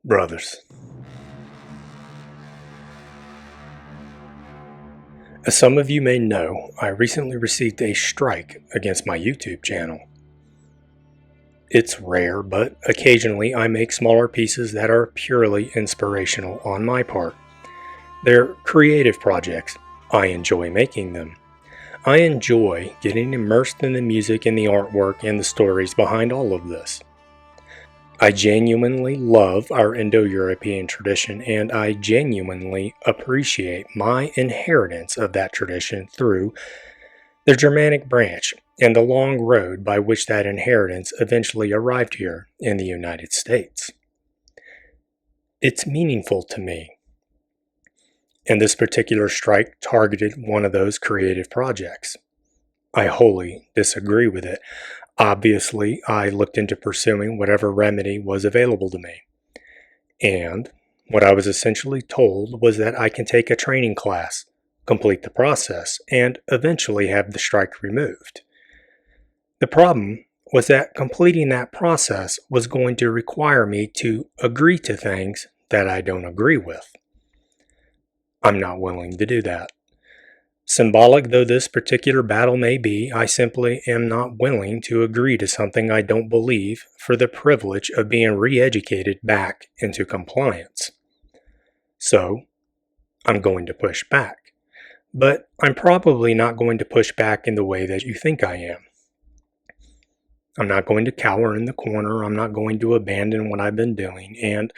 Brothers. As some of you may know, I recently received a strike against my YouTube channel. It's rare, but occasionally I make smaller pieces that are purely inspirational on my part. They're creative projects. I enjoy making them. I enjoy getting immersed in the music and the artwork and the stories behind all of this. I genuinely love our Indo-European tradition, and I genuinely appreciate my inheritance of that tradition through the Germanic branch and the long road by which that inheritance eventually arrived here in the United States. It's meaningful to me, and this particular strike targeted one of those creative projects. I wholly disagree with it. Obviously, I looked into pursuing whatever remedy was available to me. And what I was essentially told was that I can take a training class, complete the process, and eventually have the strike removed. The problem was that completing that process was going to require me to agree to things that I don't agree with. I'm not willing to do that. Symbolic though this particular battle may be, I simply am not willing to agree to something I don't believe for the privilege of being re-educated back into compliance. So, I'm going to push back. But I'm probably not going to push back in the way that you think I am. I'm not going to cower in the corner, I'm not going to abandon what I've been doing, and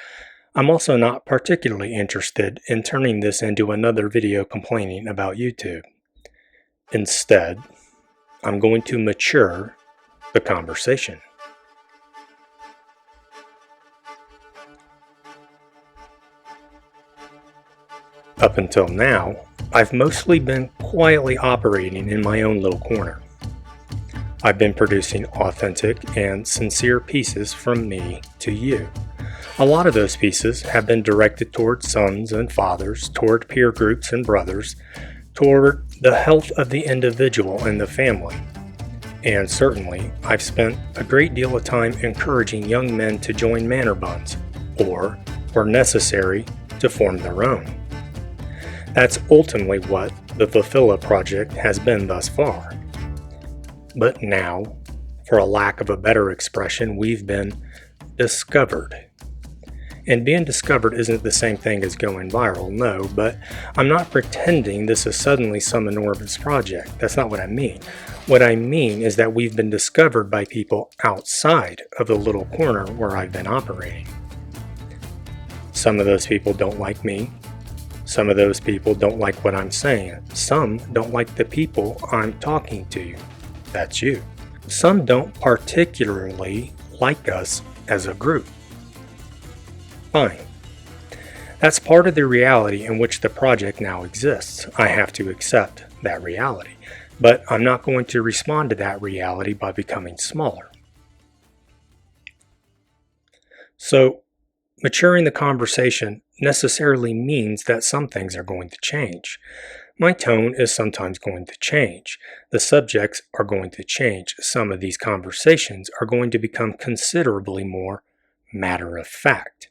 I'm also not particularly interested in turning this into another video complaining about YouTube. Instead, I'm going to mature the conversation. Up until now, I've mostly been quietly operating in my own little corner. I've been producing authentic and sincere pieces from me to you. A lot of those pieces have been directed toward sons and fathers, toward peer groups and brothers, toward the health of the individual and the family. And certainly, I've spent a great deal of time encouraging young men to join Männerbundes, or, where necessary, to form their own. That's ultimately what the Wulfila Project has been thus far. But now, for a lack of a better expression, we've been discovered. And being discovered isn't the same thing as going viral, no, but I'm not pretending this is suddenly some enormous project. That's not what I mean. What I mean is that we've been discovered by people outside of the little corner where I've been operating. Some of those people don't like me. Some of those people don't like what I'm saying. Some don't like the people I'm talking to. That's you. Some don't particularly like us as a group. Fine. That's part of the reality in which the project now exists. I have to accept that reality. But I'm not going to respond to that reality by becoming smaller. So, maturing the conversation necessarily means that some things are going to change. My tone is sometimes going to change. The subjects are going to change. Some of these conversations are going to become considerably more matter of fact.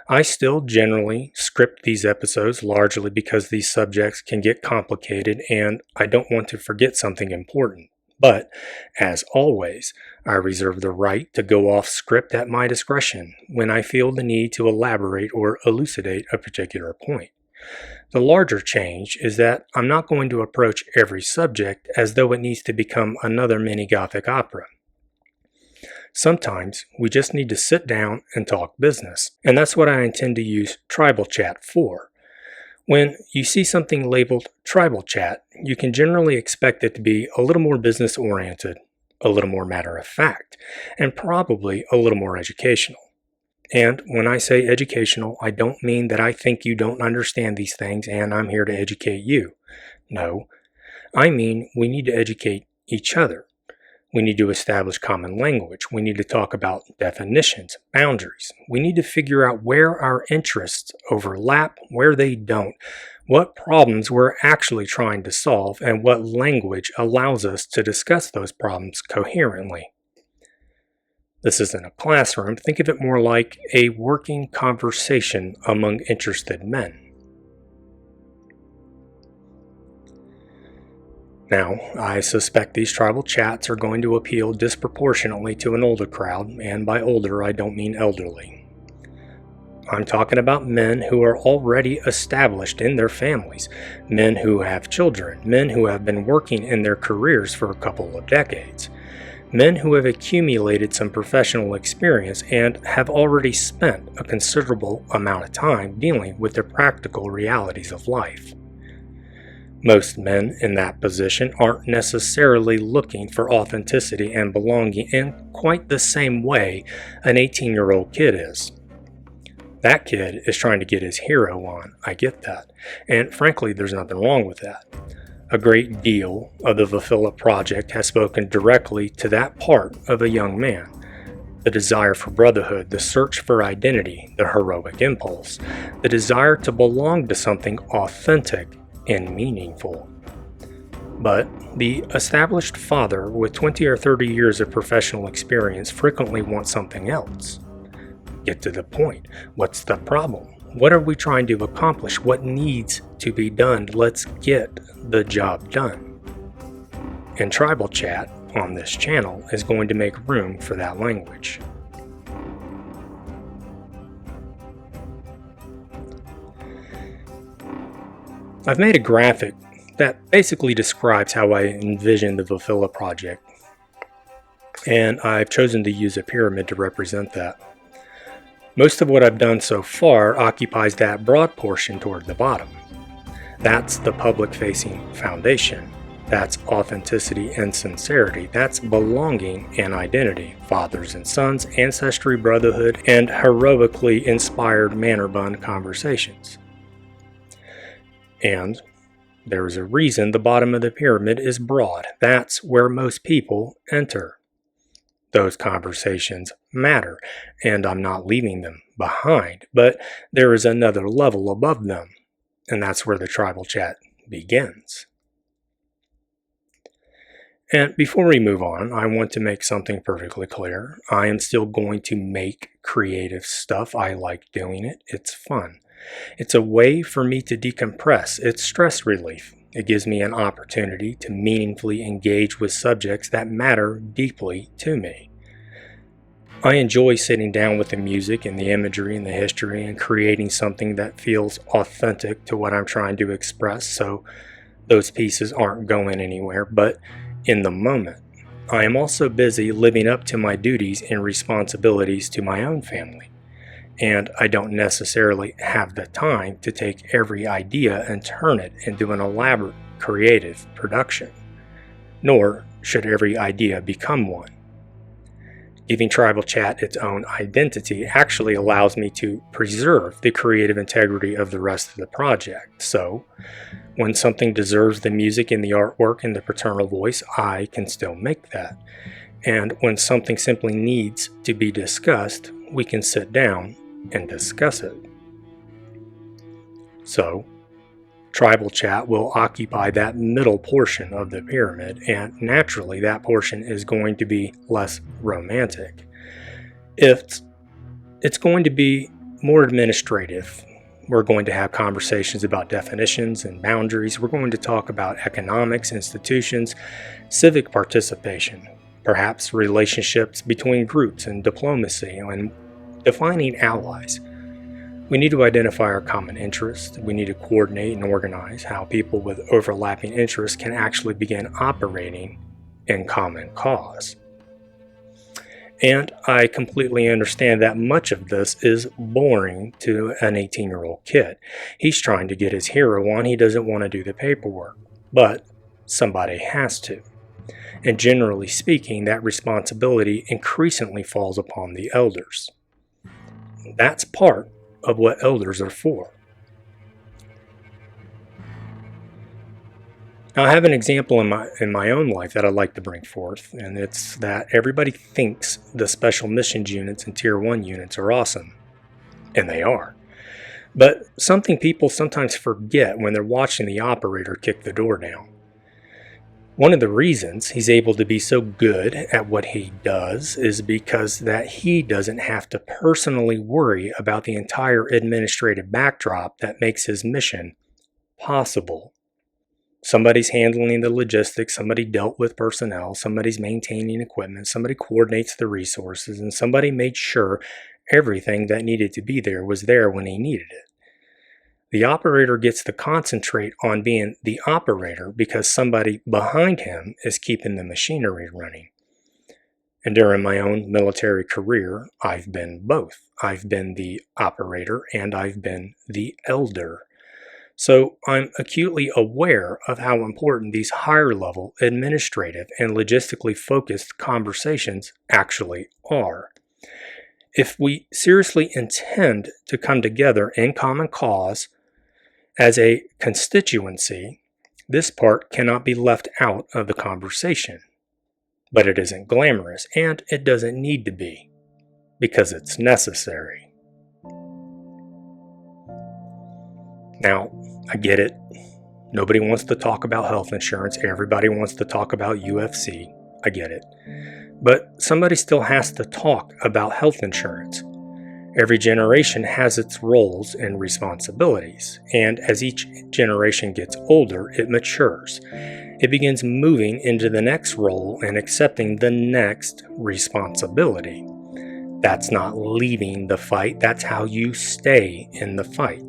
I still generally script these episodes largely because these subjects can get complicated and I don't want to forget something important. But, as always, I reserve the right to go off script at my discretion when I feel the need to elaborate or elucidate a particular point. The larger change is that I'm not going to approach every subject as though it needs to become another mini Gothic opera. Sometimes we just need to sit down and talk business, and that's what I intend to use Tribal Chat for. When you see something labeled Tribal Chat, you can generally expect it to be a little more business-oriented, a little more matter-of-fact, and probably a little more educational. And when I say educational, I don't mean that I think you don't understand these things and I'm here to educate you. No, I mean we need to educate each other. We need to establish common language. We need to talk about definitions, boundaries. We need to figure out where our interests overlap, where they don't, what problems we're actually trying to solve, and what language allows us to discuss those problems coherently. This isn't a classroom. Think of it more like a working conversation among interested men. Now, I suspect these tribal chats are going to appeal disproportionately to an older crowd, and by older I don't mean elderly. I'm talking about men who are already established in their families, men who have children, men who have been working in their careers for a couple of decades, men who have accumulated some professional experience and have already spent a considerable amount of time dealing with the practical realities of life. Most men in that position aren't necessarily looking for authenticity and belonging in quite the same way an 18-year-old kid is. That kid is trying to get his hero on, I get that, and frankly there's nothing wrong with that. A great deal of the Wulfila Project has spoken directly to that part of a young man. The desire for brotherhood, the search for identity, the heroic impulse, the desire to belong to something authentic and meaningful. But the established father with 20 or 30 years of professional experience frequently wants something else. Get to the point. What's the problem? What are we trying to accomplish? What needs to be done? Let's get the job done. And tribal chat on this channel is going to make room for that language. I've made a graphic that basically describes how I envision the Wulfila Project, and I've chosen to use a pyramid to represent that. Most of what I've done so far occupies that broad portion toward the bottom. That's the public-facing foundation. That's authenticity and sincerity. That's belonging and identity, fathers and sons, ancestry, brotherhood, and heroically inspired Männerbunde conversations. And there is a reason the bottom of the pyramid is broad. That's where most people enter. Those conversations matter, and I'm not leaving them behind, but there is another level above them, and that's where the tribal chat begins. And before we move on, I want to make something perfectly clear. I am still going to make creative stuff. I like doing it. It's fun. It's a way for me to decompress. It's stress relief. It gives me an opportunity to meaningfully engage with subjects that matter deeply to me. I enjoy sitting down with the music and the imagery and the history and creating something that feels authentic to what I'm trying to express, so those pieces aren't going anywhere. But in the moment, I am also busy living up to my duties and responsibilities to my own family. And I don't necessarily have the time to take every idea and turn it into an elaborate creative production. Nor should every idea become one. Giving tribal chat its own identity actually allows me to preserve the creative integrity of the rest of the project. So, when something deserves the music and the artwork and the paternal voice, I can still make that. And when something simply needs to be discussed, we can sit down and discuss it. So, tribal chat will occupy that middle portion of the pyramid, and naturally that portion is going to be less romantic. It's going to be more administrative. We're going to have conversations about definitions and boundaries. We're going to talk about economics, institutions, civic participation, perhaps relationships between groups and diplomacy, and defining allies. We need to identify our common interests. We need to coordinate and organize how people with overlapping interests can actually begin operating in common cause. And I completely understand that much of this is boring to an 18-year-old kid. He's trying to get his hero on. He doesn't want to do the paperwork, but somebody has to. And generally speaking, that responsibility increasingly falls upon the elders. That's part of what elders are for. Now, I have an example in my own life that I'd like to bring forth, and it's that everybody thinks the special missions units and Tier 1 units are awesome, and they are. But something people sometimes forget when they're watching the operator kick the door down. One of the reasons he's able to be so good at what he does is because that he doesn't have to personally worry about the entire administrative backdrop that makes his mission possible. Somebody's handling the logistics, somebody dealt with personnel, somebody's maintaining equipment, somebody coordinates the resources, and somebody made sure everything that needed to be there was there when he needed it. The operator gets to concentrate on being the operator because somebody behind him is keeping the machinery running. And during my own military career, I've been both. I've been the operator and I've been the elder. So I'm acutely aware of how important these higher-level administrative and logistically focused conversations actually are. If we seriously intend to come together in common cause as a constituency, this part cannot be left out of the conversation. But it isn't glamorous, and it doesn't need to be, because it's necessary. Now, I get it. Nobody wants to talk about health insurance. Everybody wants to talk about UFC. I get it. But somebody still has to talk about health insurance. Every generation has its roles and responsibilities, and as each generation gets older, it matures. It begins moving into the next role and accepting the next responsibility. That's not leaving the fight, that's how you stay in the fight.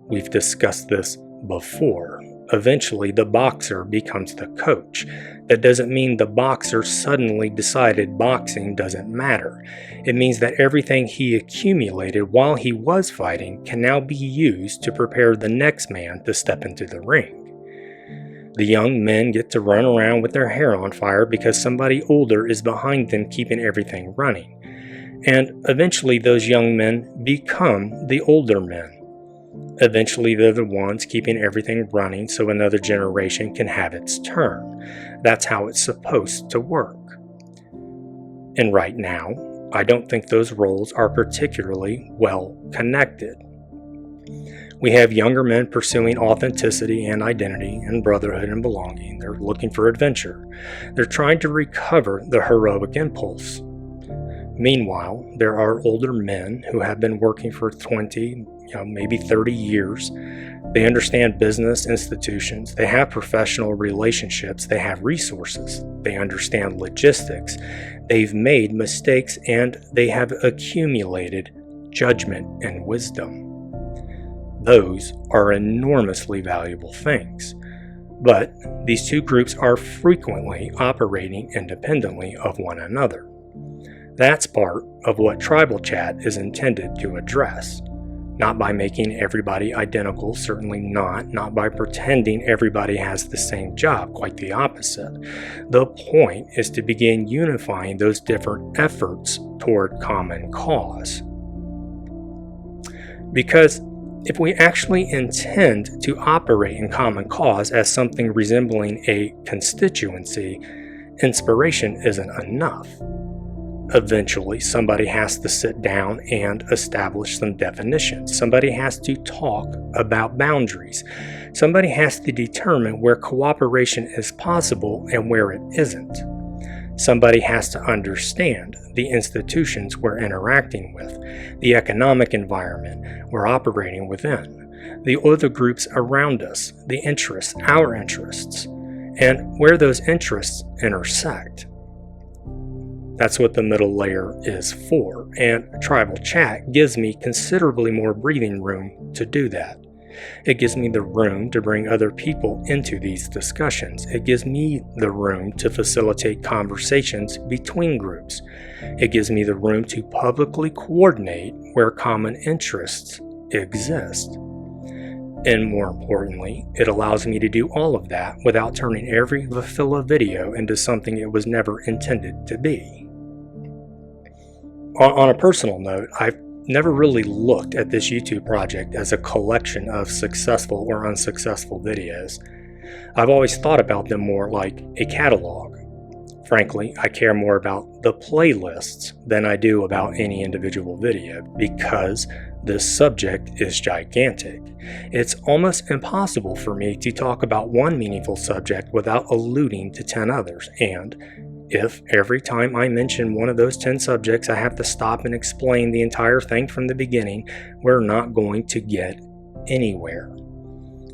We've discussed this before. Eventually, the boxer becomes the coach. That doesn't mean the boxer suddenly decided boxing doesn't matter. It means that everything he accumulated while he was fighting can now be used to prepare the next man to step into the ring. The young men get to run around with their hair on fire because somebody older is behind them keeping everything running. And eventually those young men become the older men. Eventually, they're the ones keeping everything running so another generation can have its turn. That's how it's supposed to work. And right now, I don't think those roles are particularly well connected. We have younger men pursuing authenticity and identity and brotherhood and belonging. They're looking for adventure. They're trying to recover the heroic impulse. Meanwhile, there are older men who have been working for 20, maybe 30 years. They understand business institutions. They have professional relationships. They have resources. They understand logistics. They've made mistakes and they have accumulated judgment and wisdom. Those are enormously valuable things. But these two groups are frequently operating independently of one another. That's part of what Tribal Chat is intended to address. Not by making everybody identical, certainly not by pretending everybody has the same job, quite the opposite. The point is to begin unifying those different efforts toward common cause. Because if we actually intend to operate in common cause as something resembling a constituency, inspiration isn't enough. Eventually, somebody has to sit down and establish some definitions. Somebody has to talk about boundaries. Somebody has to determine where cooperation is possible and where it isn't. Somebody has to understand the institutions we're interacting with, the economic environment we're operating within, the other groups around us, the interests, our interests, and where those interests intersect. That's what the middle layer is for, and Tribal Chat gives me considerably more breathing room to do that. It gives me the room to bring other people into these discussions. It gives me the room to facilitate conversations between groups. It gives me the room to publicly coordinate where common interests exist. And more importantly, it allows me to do all of that without turning every Wulfila video into something it was never intended to be. On a personal note, I've never really looked at this YouTube project as a collection of successful or unsuccessful videos. I've always thought about them more like a catalog. Frankly, I care more about the playlists than I do about any individual video because This subject is gigantic. It's almost impossible for me to talk about one meaningful subject without alluding to 10 others, and if every time I mention one of those 10 subjects I have to stop and explain the entire thing from the beginning, we're not going to get anywhere.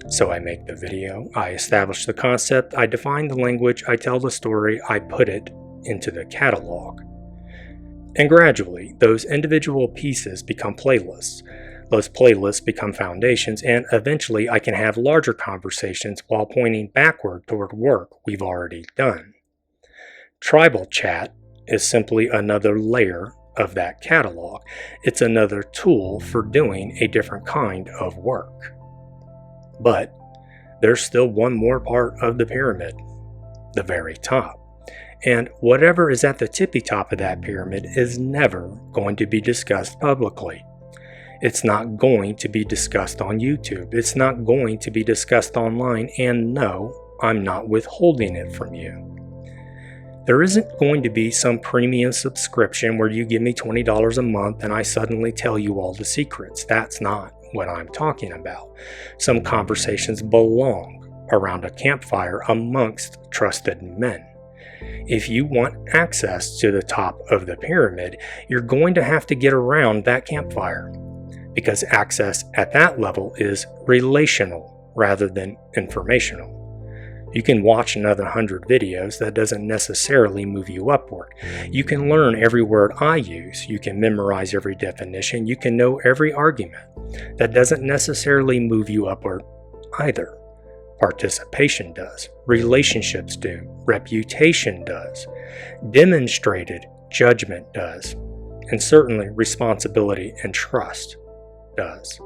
So I make the video, I establish the concept, I define the language, I tell the story, I put it into the catalog. And gradually, those individual pieces become playlists. Those playlists become foundations, and eventually I can have larger conversations while pointing backward toward work we've already done. Tribal chat is simply another layer of that catalog. It's another tool for doing a different kind of work. But there's still one more part of the pyramid, the very top. And whatever is at the tippy top of that pyramid is never going to be discussed publicly. It's not going to be discussed on YouTube. It's not going to be discussed online, and no, I'm not withholding it from you. There isn't going to be some premium subscription where you give me $20 a month and I suddenly tell you all the secrets. That's not what I'm talking about. Some conversations belong around a campfire amongst trusted men. If you want access to the top of the pyramid, you're going to have to get around that campfire, because access at that level is relational rather than informational. You can watch another 100 videos. That doesn't necessarily move you upward. You can learn every word I use. You can memorize every definition. You can know every argument. That doesn't necessarily move you upward either. Participation does. Relationships do. Reputation does. Demonstrated judgment does. And certainly responsibility and trust does.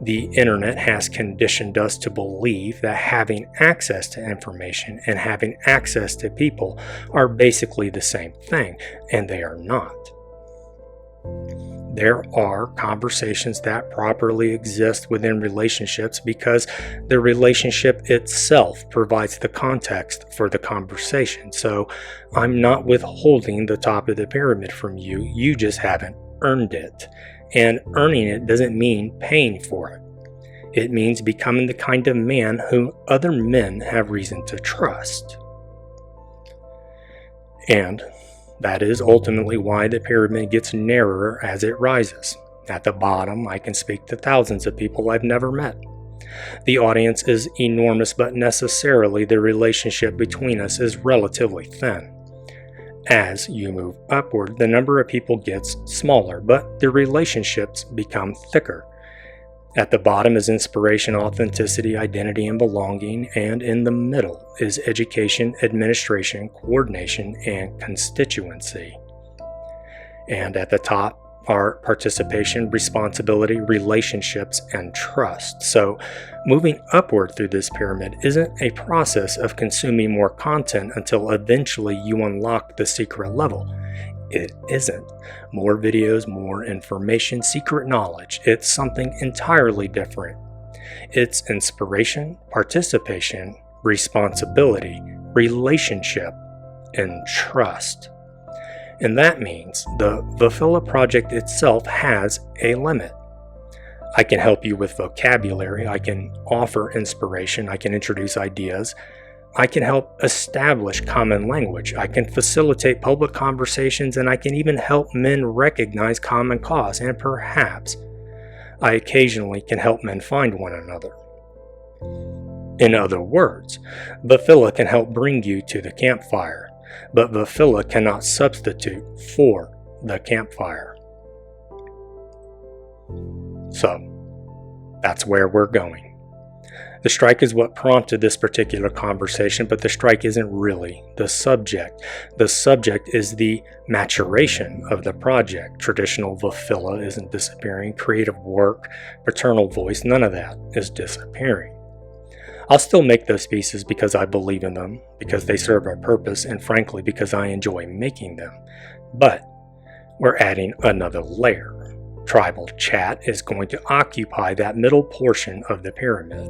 The internet has conditioned us to believe that having access to information and having access to people are basically the same thing, and they are not. There are conversations that properly exist within relationships because the relationship itself provides the context for the conversation. So I'm not withholding the top of the pyramid from you, you just haven't earned it. And earning it doesn't mean paying for it. It means becoming the kind of man whom other men have reason to trust. And that is ultimately why the pyramid gets narrower as it rises. At the bottom, I can speak to thousands of people I've never met. The audience is enormous, but necessarily the relationship between us is relatively thin. As you move upward, the number of people gets smaller, but the relationships become thicker. At the bottom is inspiration, authenticity, identity, and belonging, and in the middle is education, administration, coordination, and constituency. And at the top are participation, responsibility, relationships, and trust. So moving upward through this pyramid isn't a process of consuming more content until eventually you unlock the secret level. It isn't. More videos, more information, secret knowledge. It's something entirely different. It's inspiration, participation, responsibility, relationship, and trust. And that means the Wulfila Project itself has a limit. I can help you with vocabulary, I can offer inspiration, I can introduce ideas, I can help establish common language, I can facilitate public conversations, and I can even help men recognize common cause, and perhaps I occasionally can help men find one another. In other words, Wulfila can help bring you to the campfire. But Wulfila cannot substitute for the campfire. So, that's where we're going. The strike is what prompted this particular conversation, but the strike isn't really the subject. The subject is the maturation of the project. Traditional Wulfila isn't disappearing. Creative work, paternal voice, none of that is disappearing. I'll still make those pieces because I believe in them, because they serve a purpose, and frankly because I enjoy making them. But we're adding another layer. Tribal chat is going to occupy that middle portion of the pyramid.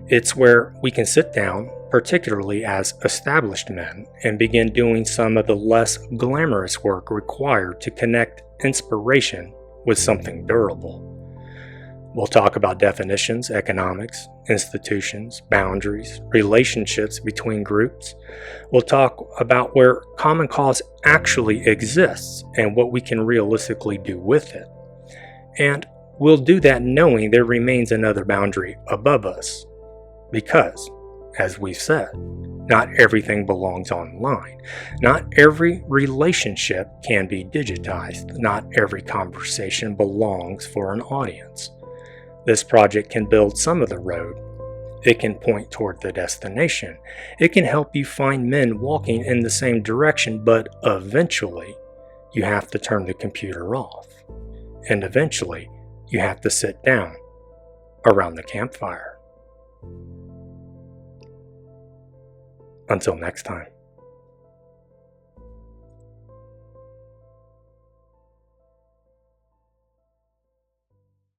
It's where we can sit down, particularly as established men, and begin doing some of the less glamorous work required to connect inspiration with something durable. We'll talk about definitions, economics, institutions, boundaries, relationships between groups. We'll talk about where common cause actually exists and what we can realistically do with it. And we'll do that knowing there remains another boundary above us. Because, as we've said, not everything belongs online. Not every relationship can be digitized. Not every conversation belongs for an audience. This project can build some of the road. It can point toward the destination. It can help you find men walking in the same direction, but eventually you have to turn the computer off. And eventually you have to sit down around the campfire. Until next time.